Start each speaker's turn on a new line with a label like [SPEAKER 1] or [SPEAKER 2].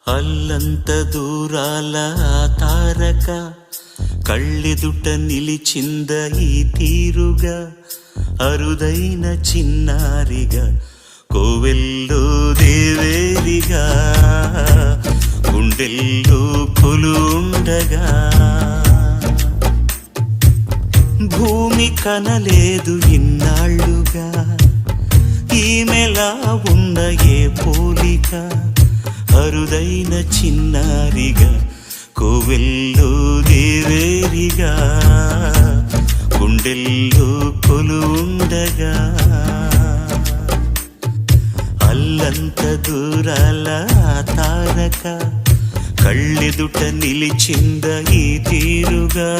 [SPEAKER 1] అల్లంత దూరాల ఆ తారక కళ్ళెదుట నిలిచింద ఈ తీరుగా, అరుదైన చిన్నారిగా, కోవెల్లో దేవేరిగా, గుండెల్లో కొలుండగా. భూమి కనలేదు ఇన్నాళ్ళుగా, ఈమెలా ఉన్న ఏ పోలిక, అరుదైన చిన్నారిగా, కోవెల్లో దేవేరిగా, గుండెల్లో కొలుండగా. అల్లంత దూరాల ఆ తారక కళ్ళెదుట నిలిచింద ఈ తీరుగా.